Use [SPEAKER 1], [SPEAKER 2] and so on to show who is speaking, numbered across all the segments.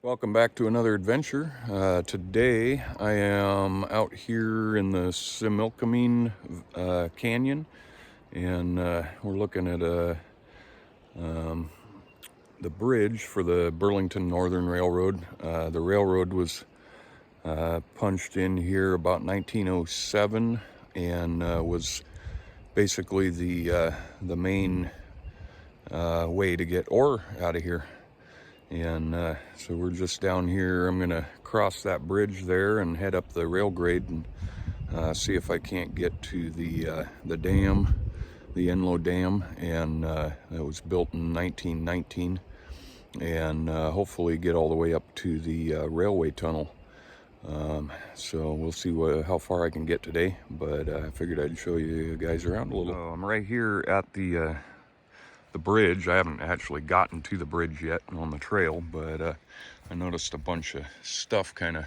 [SPEAKER 1] Welcome back to another adventure. Today I am out here in the Similkameen Canyon, and we're looking at the bridge for the Burlington Northern Railroad. The railroad was punched in here about 1907 and was basically the main way to get ore out of here. And so we're just down here. I'm gonna cross that bridge there and head up the rail grade and see if I can't get to the dam, the Enloe Dam, and it was built in 1919, and hopefully get all the way up to the railway tunnel. So we'll see how far I can get today, but I figured I'd show you guys around a little. I'm right here at the bridge. I haven't actually gotten to the bridge yet on the trail, but I noticed a bunch of stuff kind of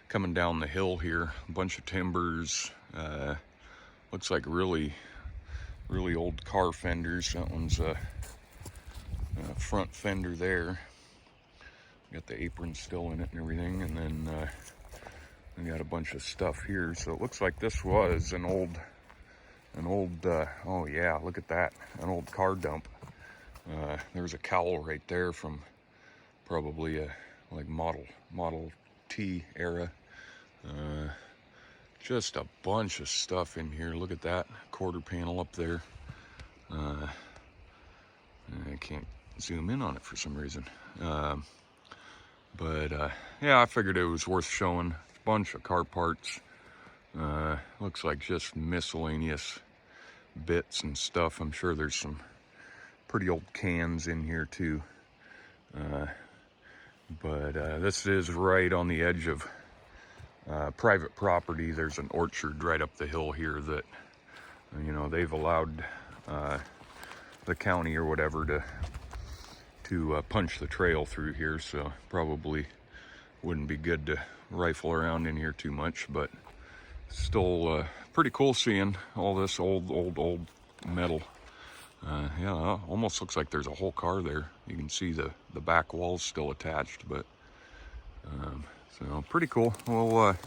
[SPEAKER 1] coming down the hill here. A bunch of timbers. Looks like really old car fenders. That one's a front fender there. Got the apron still in it and everything, and then we got a bunch of stuff here. So it looks like this was an old oh yeah, look at that, an old car dump. There's a cowl right there from probably a like Model T era. Just a bunch of stuff in here. Look at that quarter panel up there. I can't zoom in on it for some reason. But yeah, I figured it was worth showing. A bunch of car parts. Looks like just miscellaneous bits and stuff. I'm sure there's some pretty old cans in here too. But this is right on the edge of private property. There's an orchard right up the hill here that, you know, they've allowed the county or whatever to punch the trail through here, so probably wouldn't be good to rifle around in here too much, but still pretty cool seeing all this old metal. Yeah, almost looks like there's a whole car there. You can see the back wall's still attached, but so pretty cool. We'll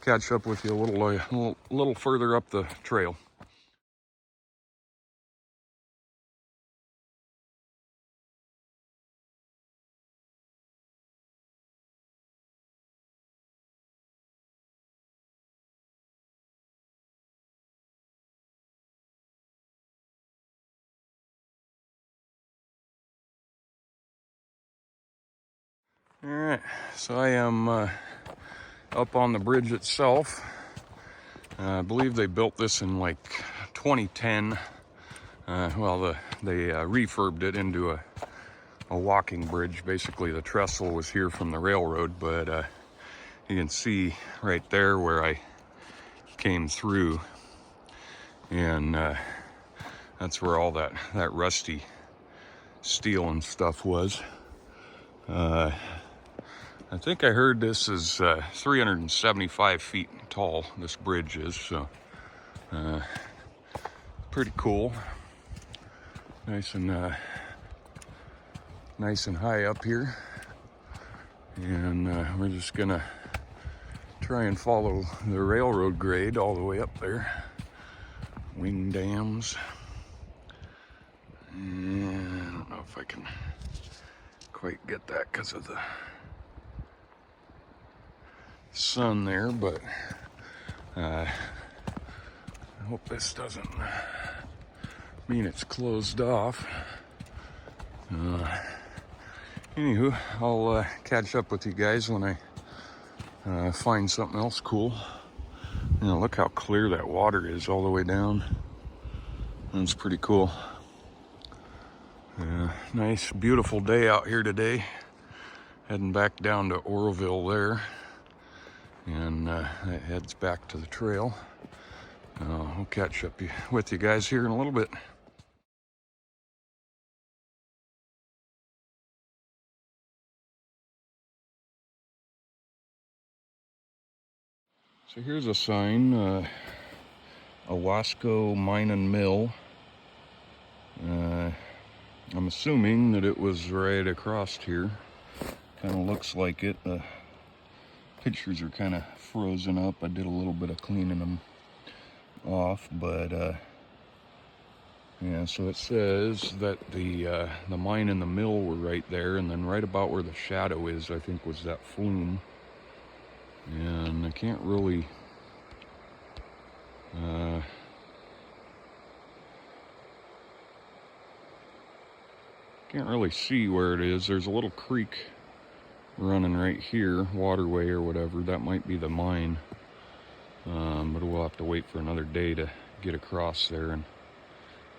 [SPEAKER 1] catch up with you a little further up the trail. All right, so I am up on the bridge itself. I believe they built this in like 2010. Well, they refurbed it into a walking bridge. Basically, the trestle was here from the railroad, but you can see right there where I came through, and that's where all that rusty steel and stuff was. I think I heard this is 375 feet tall, this bridge is, so pretty cool. Nice and high up here. And we're just gonna try and follow the railroad grade all the way up there. Wing dams. And I don't know if I can quite get that because of the sun there, but I hope this doesn't mean it's closed off. Anywho, I'll catch up with you guys when I find something else cool. You know, look how clear that water is all the way down. That's pretty cool. Nice, beautiful day out here today. Heading back down to Oroville there. And that heads back to the trail. I'll catch up with you guys here in a little bit. So here's a sign, Owasco Mine and Mill. I'm assuming that it was right across here. Kind of looks like it. The pictures are kind of frozen up. I did a little bit of cleaning them off, but yeah, so it says that the mine and the mill were right there, and then right about where the shadow is, I think, was that flume. And I can't really see where it is. There's a little creek running right here, waterway or whatever. That might be the mine, but we'll have to wait for another day to get across there and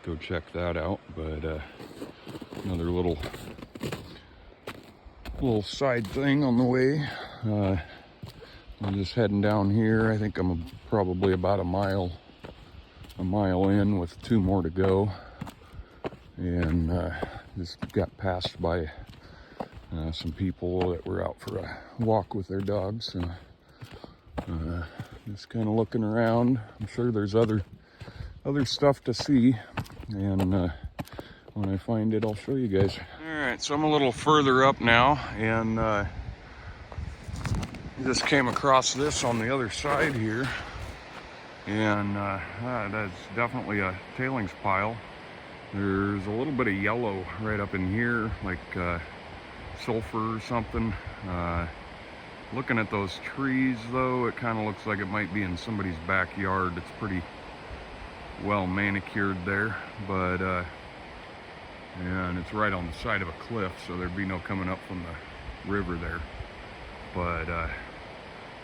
[SPEAKER 1] go check that out. But another little side thing on the way. I'm just heading down here. I think I'm probably about a mile in with 2 more to go, and just got passed by some people that were out for a walk with their dogs, and just kind of looking around. I'm sure there's other stuff to see, and when I find it, I'll show you guys. All right, so I'm a little further up now, and just came across this on the other side here, and that's definitely a tailings pile. There's a little bit of yellow right up in here, like sulfur or something. Looking at those trees though, it kind of looks like it might be in somebody's backyard. It's pretty well manicured there, but yeah, and it's right on the side of a cliff, so there'd be no coming up from the river there. But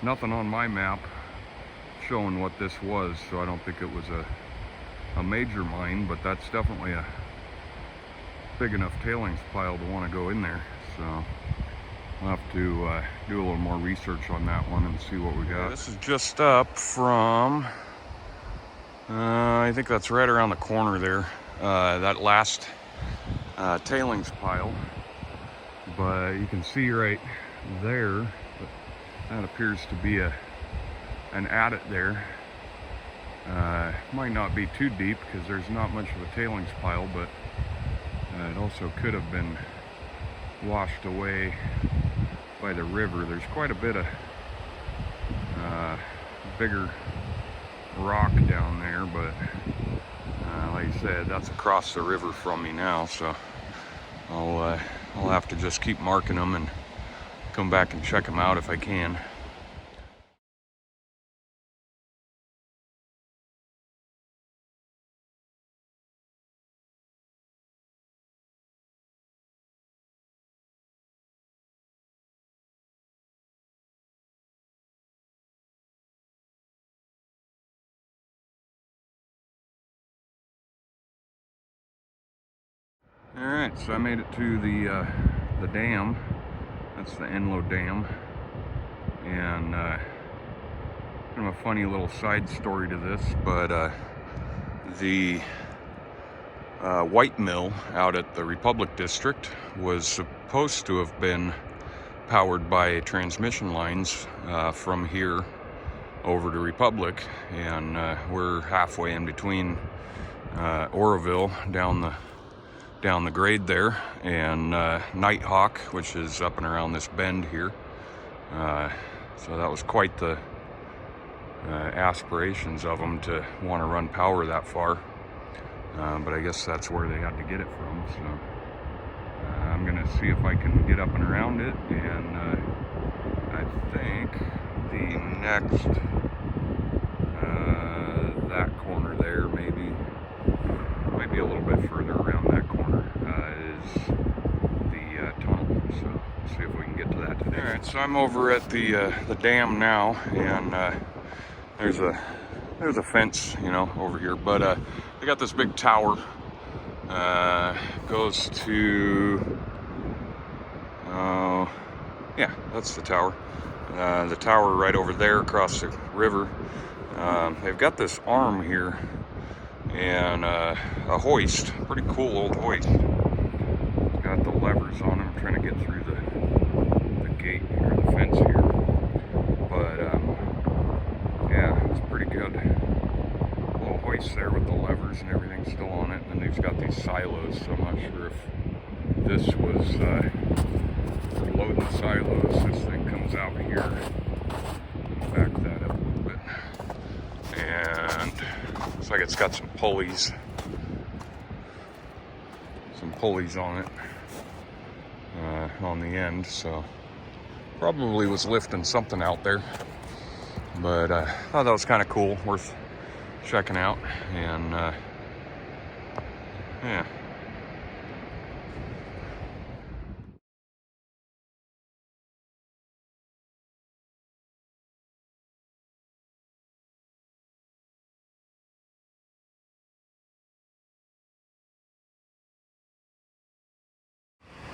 [SPEAKER 1] nothing on my map showing what this was, so I don't think it was a major mine, but that's definitely a big enough tailings pile to want to go in there. So I'll have to do a little more research on that one and see what we got. This is just up from, I think that's right around the corner there, that last tailings pile. But you can see right there, that appears to be an adit there. Might not be too deep because there's not much of a tailings pile, but it also could have been washed away by the river. There's quite a bit of bigger rock down there, but like I said, that's across the river from me now, so I'll have to just keep marking them and come back and check them out if I can. All right, so I made it to the dam. That's the Enloe Dam, and kind of a funny little side story to this, but the white mill out at the Republic District was supposed to have been powered by transmission lines from here over to Republic, and we're halfway in between Oroville down the grade there, and Nighthawk, which is up and around this bend here. So that was quite the aspirations of them to want to run power that far, but I guess that's where they had to get it from. So I'm gonna see if I can get up and around it, and I think the next that corner there might be a little bit further around that corner is the tunnel. So let's see if we can get to that today. All right, so I'm over at the dam now, and there's a fence, you know, over here, but they got this big tower. Goes to yeah, that's the tower. The tower right over there across the river. They've got this arm here and a hoist, pretty cool old hoist. It's got the levers on them. I'm trying to get through the gate here, the fence here, but yeah, it's pretty good. Little hoist there with the levers and everything still on it, and then they've got these silos, so I'm not sure if this was for loading the silos. This thing comes out here. Back that up a little bit. And looks like it's got some pulleys. Some pulleys on it. On the end, so probably was lifting something out there. But I thought that was kind of cool, worth checking out. And yeah.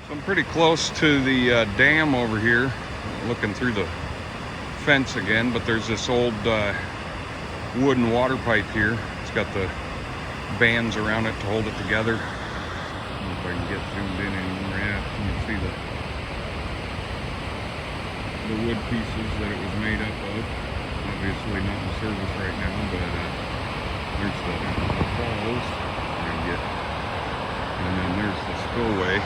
[SPEAKER 1] So I'm pretty close to the dam over here, looking through the fence again, but there's this old wooden water pipe here. It's got the bands around it to hold it together. I don't know if I can get zoomed in anymore. Yeah, you can see the wood pieces that it was made up of. Obviously not in service right now, but there's the falls. And then there's the spillway.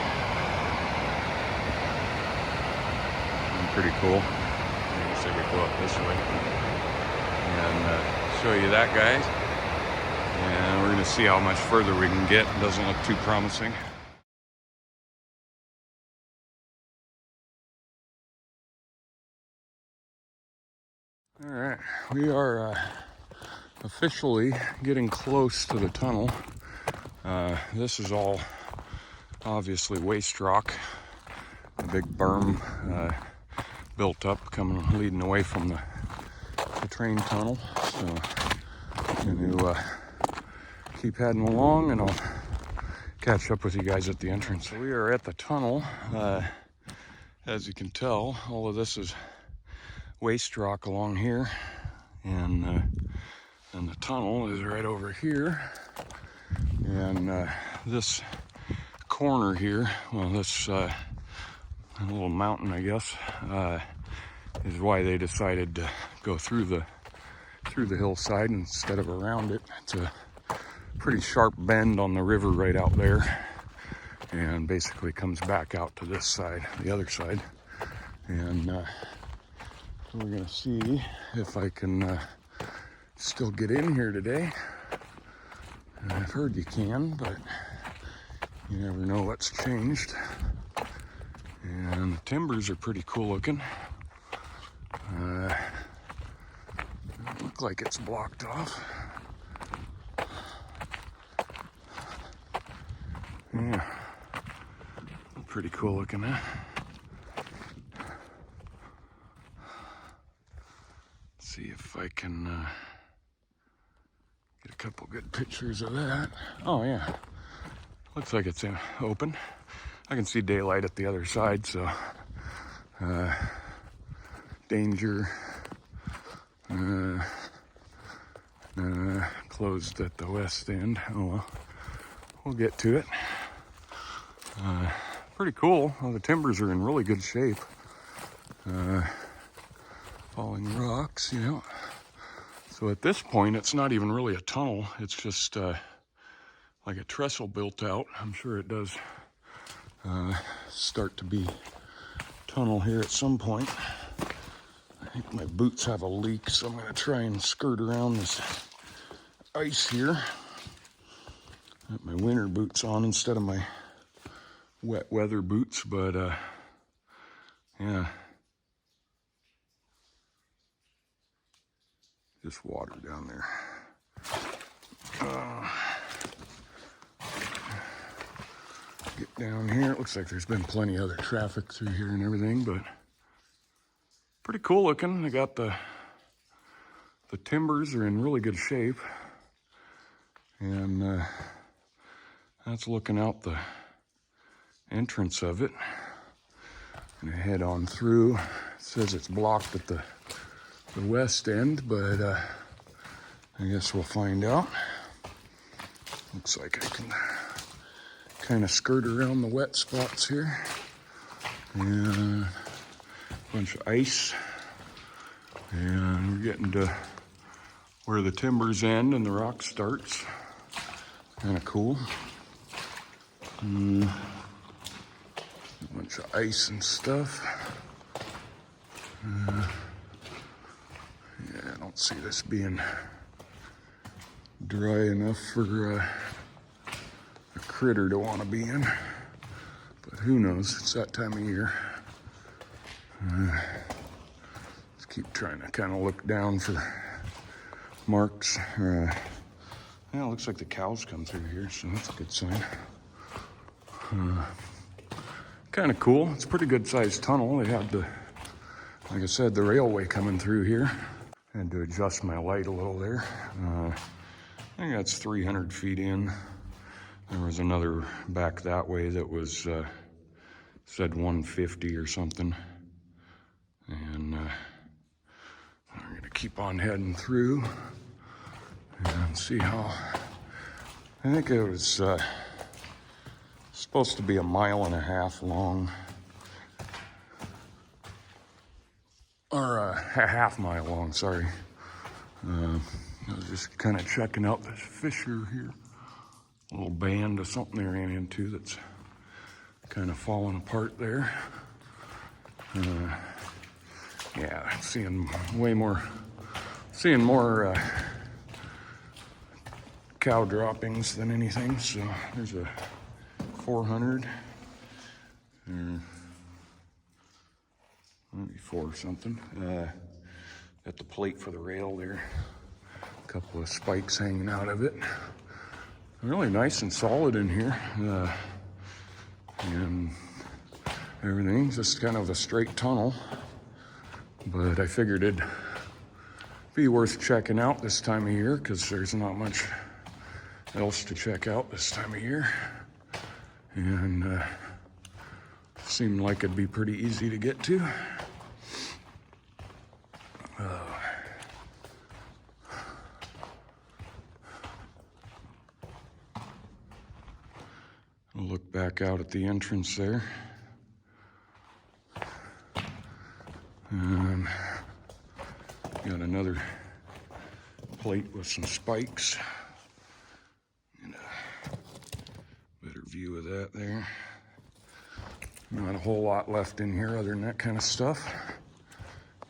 [SPEAKER 1] Pretty cool. Let's see if we go up this way and show you that, guys. And we're going to see how much further we can get. It doesn't look too promising. All right, we are officially getting close to the tunnel. This is all obviously waste rock. A big berm built up, leading away from the train tunnel. So I'm going to keep heading along, and I'll catch up with you guys at the entrance. So we are at the tunnel. As you can tell, all of this is waste rock along here, and the tunnel is right over here. And this corner here, well, this a little mountain, I guess, is why they decided to go through the hillside instead of around it. It's a pretty sharp bend on the river right out there, and basically comes back out to this side, the other side. And so we're gonna see if I can still get in here today. And I've heard you can, but you never know what's changed. And the timbers are pretty cool looking. Doesn't look like it's blocked off. Yeah, pretty cool looking, huh? Let's see if I can get a couple good pictures of that. Oh yeah, looks like it's open. I can see daylight at the other side, so danger. Closed at the west end. Oh well, we'll get to it. Pretty cool. Well, the timbers are in really good shape. Falling rocks, you know. So at this point, it's not even really a tunnel. It's just like a trestle built out. I'm sure it does start to be tunnel here at some point. I think my boots have a leak, so I'm going to try and skirt around this ice here. Got my winter boots on instead of my wet weather boots, but yeah, just water down there. Get down here. It looks like there's been plenty of other traffic through here and everything, but pretty cool looking. They got the timbers are in really good shape, and that's looking out the entrance of it. And I head on through. It says it's blocked at the west end, but I guess we'll find out. Looks like I can kind of skirt around the wet spots here. And a bunch of ice. And we're getting to where the timbers end and the rock starts. Kind of cool. Went bunch of ice and stuff. Yeah, I don't see this being dry enough for a critter to want to be in. But who knows? It's that time of year. Let's keep trying to kind of look down for marks. Yeah, it looks like the cows come through here, so that's a good sign. Kind of cool. It's a pretty good sized tunnel. They have the, like I said, the railway coming through here. I had to adjust my light a little there. I think that's 300 feet in. There was another back that way that was said 150 or something. And I'm gonna keep on heading through and see how. I think it was supposed to be 1.5 miles long, or a half mile long, sorry. I was just kind of checking out this fissure here. A little band of something they ran into that's kind of falling apart there. Yeah, seeing more cow droppings than anything. So there's a 400, or maybe 4 or something. Got the plate for the rail there. A couple of spikes hanging out of it. Really nice and solid in here. And everything, just kind of a straight tunnel. But I figured it'd be worth checking out this time of year because there's not much else to check out this time of year. And seemed like it'd be pretty easy to get to. I'll look back out at the entrance there. Got another plate with some spikes. And a better view of that there. Not a whole lot left in here other than that kind of stuff.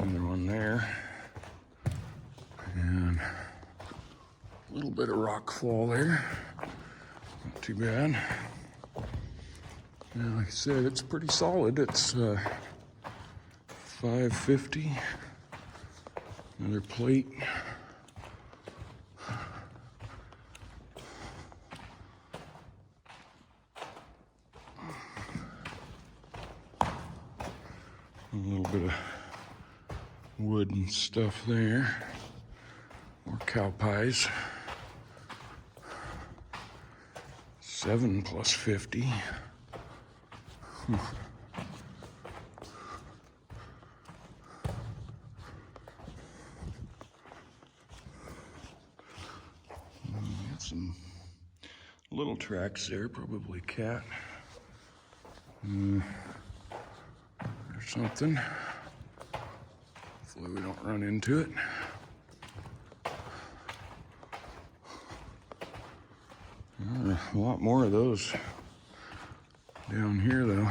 [SPEAKER 1] Another one there. And a little bit of rock fall there. Not too bad. And like I said, it's pretty solid. It's 550. Another plate. A little bit of wood and stuff there. More cow pies. 7 plus 50. Got some little tracks there, probably cat or something. Hopefully we don't run into it. A lot more of those down here though.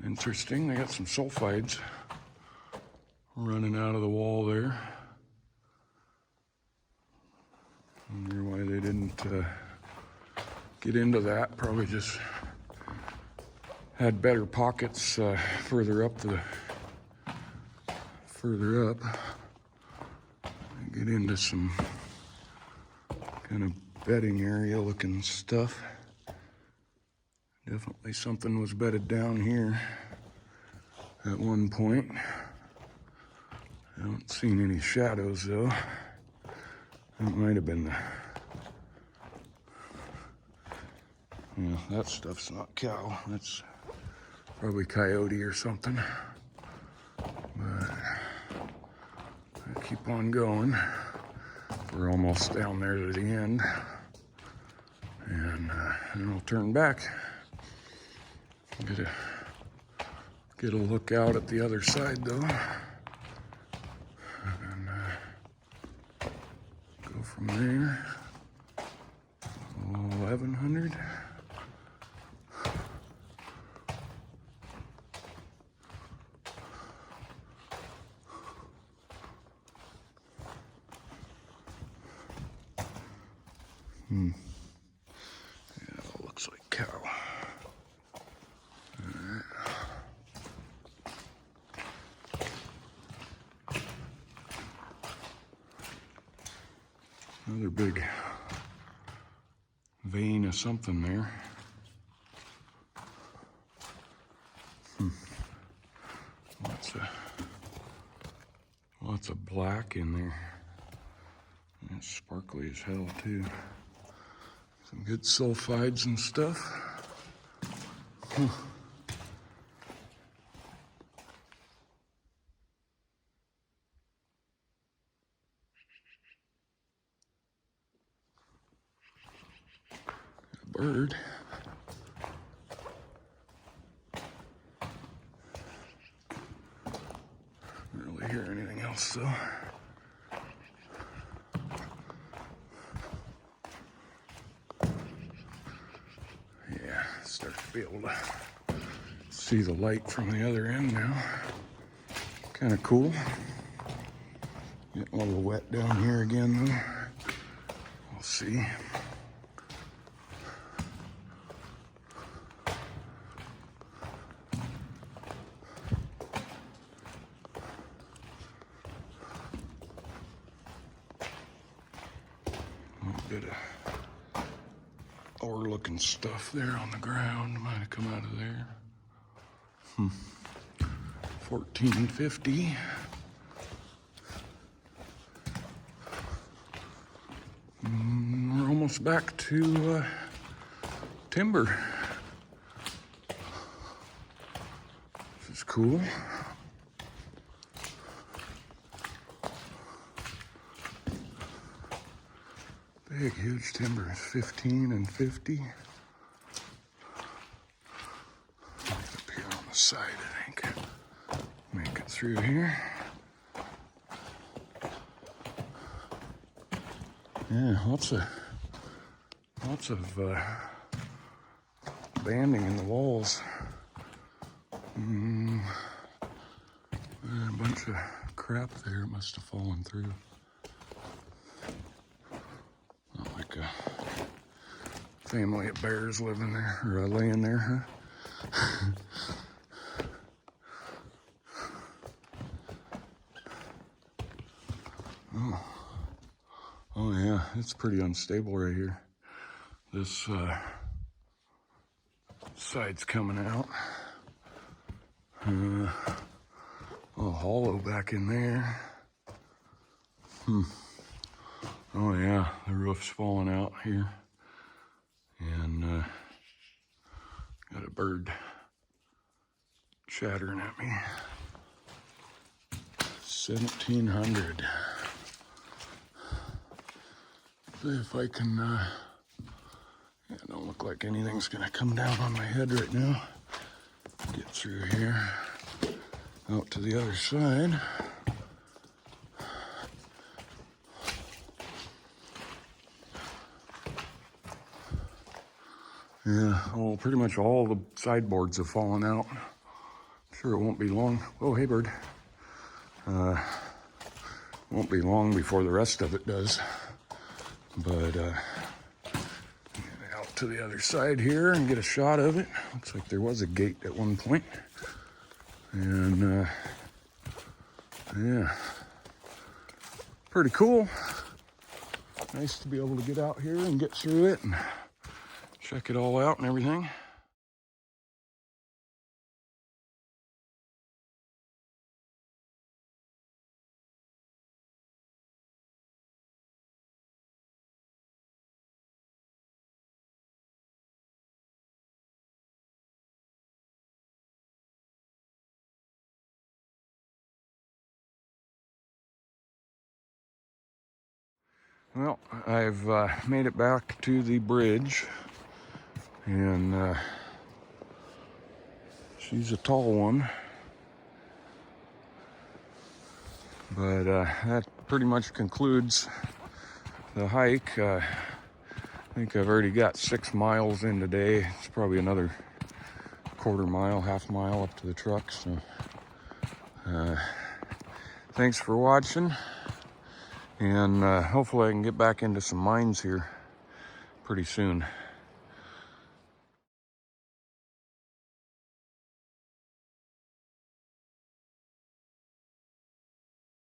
[SPEAKER 1] Interesting, they got some sulfides running out of the wall there. Wonder why they didn't get into that. Probably just had better pockets further up. Get into some kind of bedding area looking stuff. Definitely something was bedded down here at one point. I haven't seen any shadows though. That might have been the... Yeah, that stuff's not cow. That's probably coyote or something. But I'll keep on going. We're almost down there to the end. And then I'll turn back. Get a look out at the other side though. And go from there all 700. Yeah, looks like cow. Alright. Another big vein of something there. Lots of black in there. And it's sparkly as hell too. Some good sulfides and stuff. A bird. Don't really hear anything else though. Yeah, start to be able to see the light from the other end now. Kind of cool. Getting a little wet down here again though. We'll see. A little bit of ore looking stuff there on the ground. Might have come out of there. 1450. We're almost back to timber. This is cool. Big, huge timber. 15 and 50. Up here on the side, I think. Make it through here. Yeah, lots of banding in the walls. A bunch of crap there must have fallen through. Not like a family of bears living there or laying there, huh? Oh yeah, it's pretty unstable right here. This side's coming out. A little hollow back in there. Oh yeah, the roof's falling out here. And got a bird chattering at me. 1700. See if I can, yeah, don't look like anything's gonna come down on my head right now. Get through here, out to the other side. Yeah, well, pretty much all the sideboards have fallen out. I'm sure it won't be long. Oh, hey, bird. Won't be long before the rest of it does. But out to the other side here and get a shot of it. Looks like there was a gate at one point. And yeah, pretty cool. Nice to be able to get out here and get through it and check it all out and everything. Well, I've made it back to the bridge, and she's a tall one, but that pretty much concludes the hike. think I've already got 6 miles in today. It's probably another quarter mile, half mile up to the truck. So thanks for watching, and hopefully I can get back into some mines here pretty soon.